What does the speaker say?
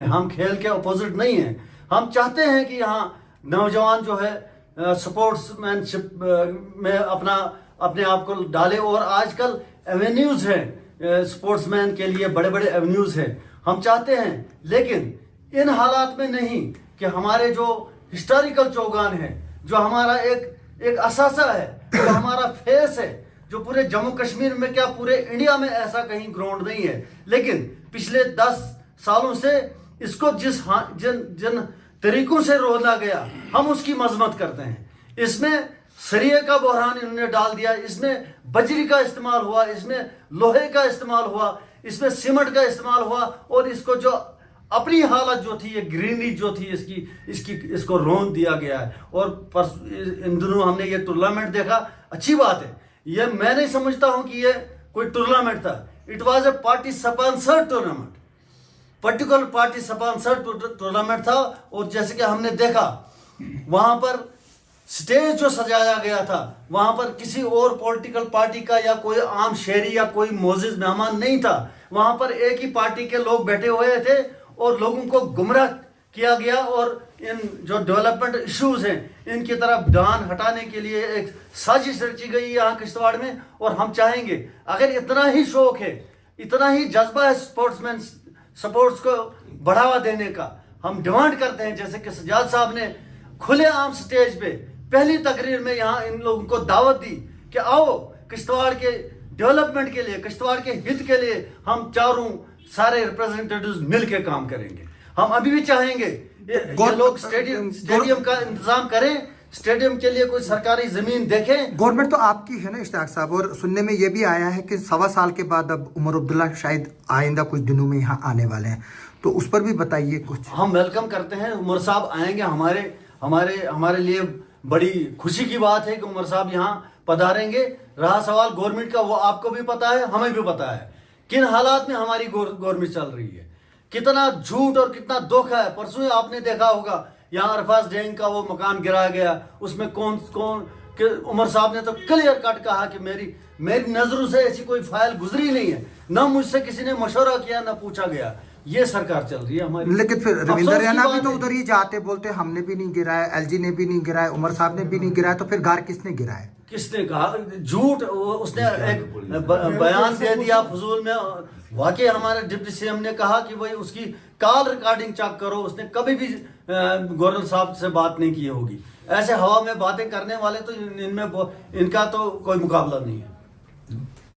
हम खेल के अपोजिट नहीं हैं। हम चाहते हैं कि यहाँ नौजवान जो है स्पोर्ट्समैनशिप में अपने आप को डाले, और आजकल एवेन्यूज हैं स्पोर्ट्समैन के लिए, बड़े बड़े एवेन्यूज हैं। हम चाहते हैं, लेकिन इन हालात में नहीं कि हमारे जो हिस्टोरिकल चौगान है, जो हमारा एक असासा है, जो हमारा फेस है, जो पूरे जम्मू कश्मीर में क्या पूरे इंडिया में ऐसा कहीं ग्राउंड नहीं है, लेकिन पिछले 10 सालों से इसको जिन तरीकों से रोला गया, हम उसकी मजम्मत करते हैं। इसमें सरिये का बहरान इन्होंने डाल दिया, इसमें बजरी का इस्तेमाल हुआ, इसमें लोहे का इस्तेमाल हुआ, इसमें सीमेंट का इस्तेमाल हुआ, और इसको जो अपनी हालत जो थी, ये ग्रीनरी जो थी इसको रोन दिया गया है। और इन दिनों हमने ये टूर्नामेंट देखा, अच्छी बात है। ये मैं नहीं समझता हूं कि ये कोई टूर्नामेंट था। It was a party sponsored tournament, particular party sponsored tournament था। और जैसे कि हमने देखा, वहां पर स्टेज जो सजाया गया था, वहां पर किसी और पॉलिटिकल पार्टी का या कोई आम शहरी या कोई मोजिज मेहमान नहीं था। वहां पर एक ही पार्टी के लोग बैठे हुए थे और लोगों को गुमराह किया गया, और इन जो डेवलपमेंट इश्यूज हैं इनकी तरफ ध्यान हटाने के लिए एक साजिश रची गई यहाँ किश्तवाड़ में। और हम चाहेंगे, अगर इतना ही शौक है, इतना ही जज्बा है स्पोर्ट्स को बढ़ावा देने का, हम डिमांड करते हैं, जैसे कि सजाद साहब ने खुलेआम स्टेज पे पहली तकरीर में यहाँ इन लोगों को दावत दी कि आओ किश्तवाड़ के डेवलपमेंट के लिए, किश्तवाड़ के हित के लिए हम चारों सारे रिप्रेजेंटेटिव्स मिल के काम करेंगे। हम अभी भी चाहेंगे ये लोग स्टेडियम का इंतजाम करें, स्टेडियम के लिए कोई सरकारी जमीन देखें। गवर्नमेंट तो आपकी है ना इश्तियाक साहब, और सुनने में ये भी आया है कि 1.25 साल के बाद अब उमर अब्दुल्ला शायद आइंदा कुछ दिनों में यहाँ आने वाले हैं, तो उस पर भी बताइए कुछ। हम वेलकम करते हैं, उमर साहब आएंगे। हमारे लिए बड़ी खुशी की बात है कि उमर साहब यहाँ पधारेंगे। रहा सवाल गवर्नमेंट का, वो आपको भी पता है, हमें भी पता है किन हालात में हमारी गवर्नमेंट चल रही है, कितना झूठ और कितना धोखा है। परसों ही आपने देखा होगा यहाँ अरफाज डैंग का वो मकान गिराया गया, उसमें कौन उमर साहब ने तो क्लियर कट कहा कि मेरी नजरों से ऐसी कोई फाइल गुजरी नहीं है, ना मुझसे किसी ने मशवरा किया, ना पूछा गया। ये सरकार चल रही है हमारी। लेकिन फिर रविंदर रैना भी तो उधर ही जाते, बोलते हमने भी नहीं गिराया, एलजी ने भी नहीं गिराया, उमर साहब ने भी नहीं गिराया, तो फिर घर किसने गिराया? किसने कहा? झूठ। उसने एक बयान दे दिया फजूल में। वाकई हमारे डिप्टी सीएम ने कहा कि भाई उसकी कॉल रिकॉर्डिंग चेक करो, उसने कभी भी गवर्नर साहब से बात नहीं की होगी। ऐसे हवा में बातें करने वाले तो इनका तो कोई मुकाबला नहीं है।